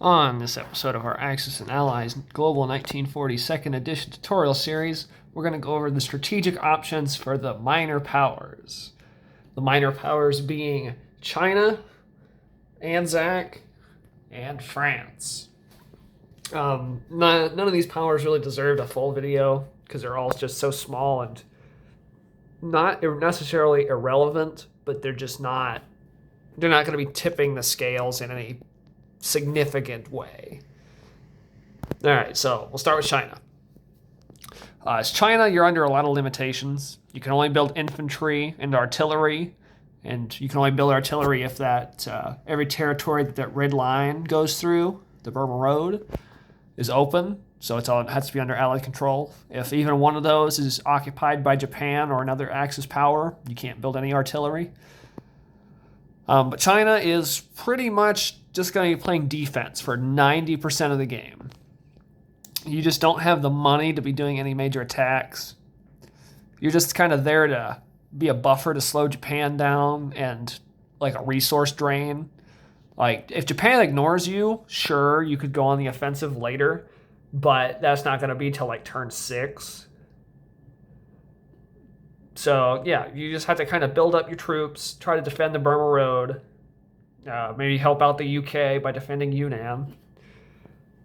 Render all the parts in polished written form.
On this episode of our Axis and Allies Global 1940 Second Edition tutorial series, we're going to go over the strategic options for the minor powers. The minor powers being China, ANZAC, and France. None of these powers really deserved a full video because they're all just so small and not necessarily irrelevant, but they're not going to be tipping the scales in any significant way. All right, so we'll start with China. As China, you're under a lot of limitations. You can only build infantry and artillery, and you can only build artillery if every territory that red line goes through, the Burma Road, is open. So it has to be under Allied control. If even one of those is occupied by Japan or another Axis power, you can't build any artillery. But China is pretty much just going to be playing defense for 90% of the game. You just don't have the money to be doing any major attacks. You're just kind of there to be a buffer to slow Japan down and like a resource drain. Like if Japan ignores you, sure, you could go on the offensive later, but that's not going to be till like turn 6. So, yeah, you just have to kind of build up your troops, try to defend the Burma Road, maybe help out the UK by defending Yunnan.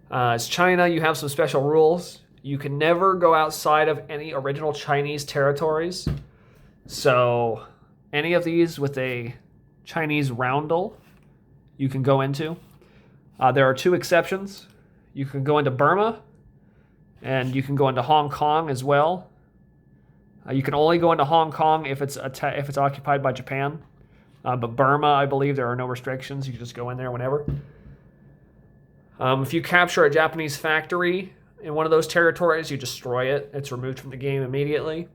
As China, you have some special rules. You can never go outside of any original Chinese territories. So, any of these with a Chinese roundel, you can go into. There are 2 exceptions. You can go into Burma, and you can go into Hong Kong as well. You can only go into Hong Kong if it's occupied by Japan. But Burma, I believe there are no restrictions. You can just go in there whenever. If you capture a Japanese factory in one of those territories, you destroy it. It's removed from the game immediately.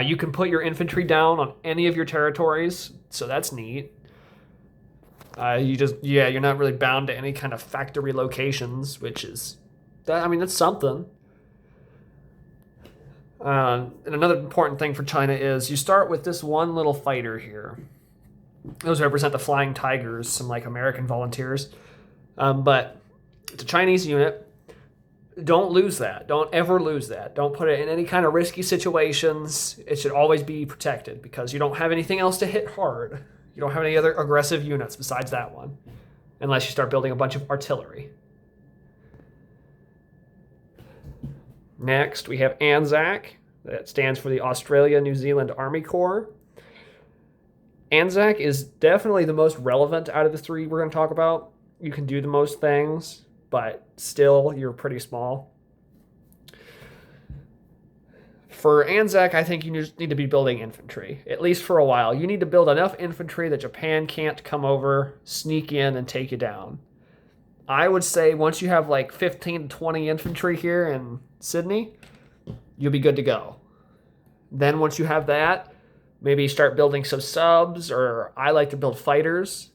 You can put your infantry down on any of your territories, so that's neat. You're not really bound to any kind of factory locations, that's something. And another important thing for China is you start with this one little fighter here. Those represent the Flying Tigers, some like American volunteers. But it's a Chinese unit. Don't lose that. Don't ever lose that. Don't put it in any kind of risky situations. It should always be protected because you don't have anything else to hit hard. You don't have any other aggressive units besides that one, unless you start building a bunch of artillery. Next, we have ANZAC. That stands for the Australia-New Zealand Army Corps. ANZAC is definitely the most relevant out of the 3 we're going to talk about. You can do the most things, but still, you're pretty small. For ANZAC, I think you just need to be building infantry, at least for a while. You need to build enough infantry that Japan can't come over, sneak in, and take you down. I would say once you have like 15 to 20 infantry here in Sydney, you'll be good to go. Then once you have that, maybe start building some subs, or I like to build fighters.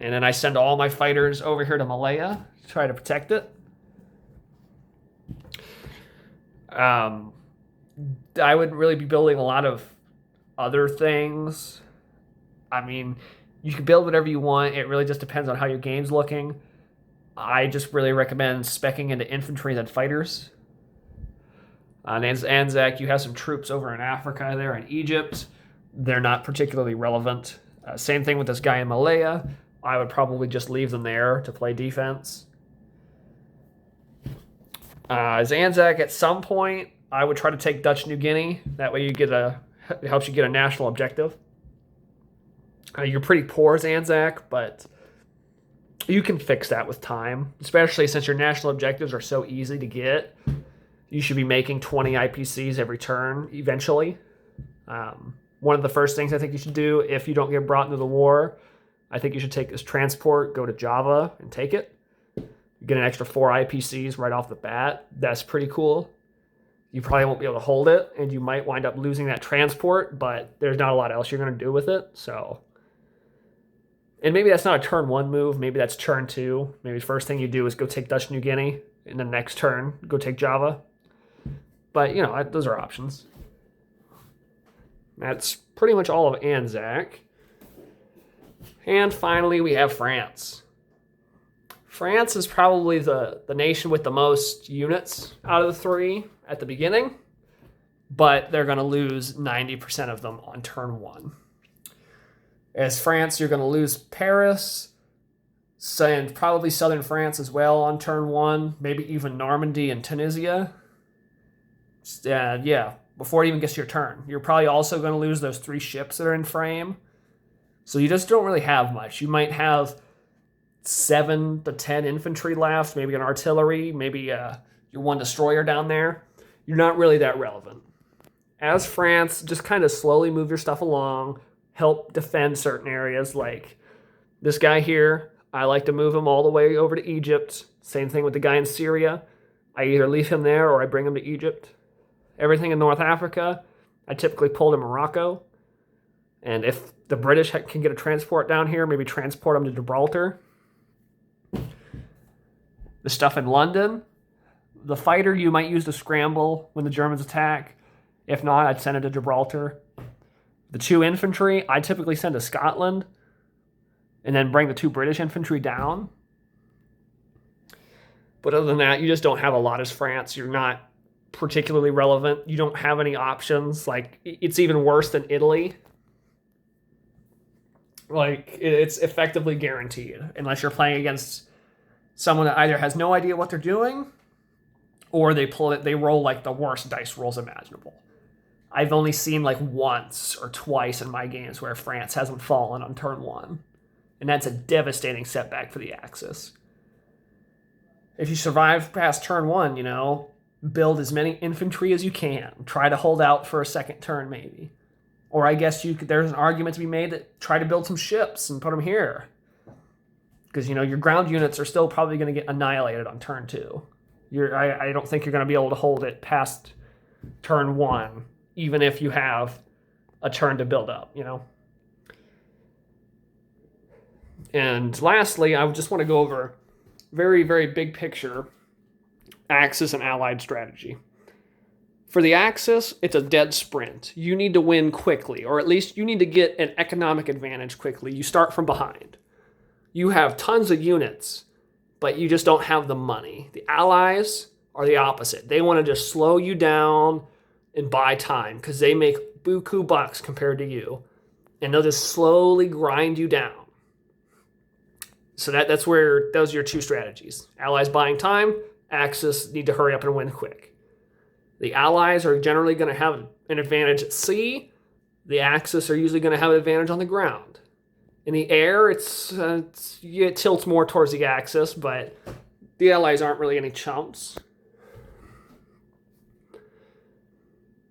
And then I send all my fighters over here to Malaya to try to protect it. I would really be building a lot of other things. I mean, you can build whatever you want. It really just depends on how your game's looking. I just really recommend speccing into infantry than fighters. On ANZAC, you have some troops over in Africa there in Egypt. They're not particularly relevant. Same thing with this guy in Malaya. I would probably just leave them there to play defense. As ANZAC, at some point, I would try to take Dutch New Guinea. That way it helps you get a national objective. You're pretty poor as ANZAC, but you can fix that with time, especially since your national objectives are so easy to get. You should be making 20 IPCs every turn eventually. One of the first things I think you should do if you don't get brought into the war, I think you should take this transport, go to Java, and take it. You get an extra 4 IPCs right off the bat. That's pretty cool. You probably won't be able to hold it, and you might wind up losing that transport, but there's not a lot else you're going to do with it, so... And maybe that's not a turn 1 move. Maybe that's turn 2. Maybe the first thing you do is go take Dutch New Guinea. And the next turn, go take Java. But, those are options. That's pretty much all of ANZAC. And finally, we have France. France is probably the nation with the most units out of the three at the beginning, but they're going to lose 90% of them on turn one. As France, you're going to lose Paris, and probably southern France as well on turn one, maybe even Normandy and Tunisia. Yeah, before it even gets to your turn. You're probably also going to lose those 3 ships that are in frame. So you just don't really have much. You might have 7 to 10 infantry left, maybe an artillery, maybe your 1 destroyer down there. You're not really that relevant. As France, just kind of slowly move your stuff along, help defend certain areas. Like this guy here, I like to move him all the way over to Egypt. Same thing with the guy in Syria. I either leave him there or I bring him to Egypt. Everything in North Africa, I typically pull to Morocco. And if the British can get a transport down here, maybe transport them to Gibraltar. The stuff in London, the fighter you might use to scramble when the Germans attack. If not, I'd send it to Gibraltar. The 2 infantry, I typically send to Scotland and then bring the 2 British infantry down. But other than that, you just don't have a lot as France. You're not particularly relevant. You don't have any options. Like, it's even worse than Italy. Like, it's effectively guaranteed unless you're playing against someone that either has no idea what they're doing or they roll like the worst dice rolls imaginable. I've only seen like once or twice in my games where France hasn't fallen on turn 1. And that's a devastating setback for the Axis. If you survive past turn 1, build as many infantry as you can. Try to hold out for a second turn maybe. Or I guess there's an argument to be made that try to build some ships and put them here. Because, your ground units are still probably going to get annihilated on turn 2. I don't think you're going to be able to hold it past turn 1, even if you have a turn to build up, And lastly, I just want to go over very, very big picture Axis and Allied strategy. For the Axis, it's a dead sprint. You need to win quickly, or at least you need to get an economic advantage quickly. You start from behind. You have tons of units, but you just don't have the money. The Allies are the opposite. They want to just slow you down and buy time because they make buku bucks compared to you. And they'll just slowly grind you down. So those are your 2 strategies. Allies buying time, Axis need to hurry up and win quick. The Allies are generally going to have an advantage at sea. The Axis are usually going to have an advantage on the ground. In the air, it tilts more towards the Axis, but the Allies aren't really any chumps.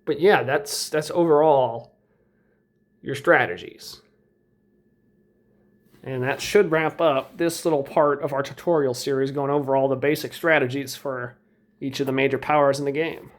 But yeah, that's overall your strategies. And that should wrap up this little part of our tutorial series going over all the basic strategies for each of the major powers in the game.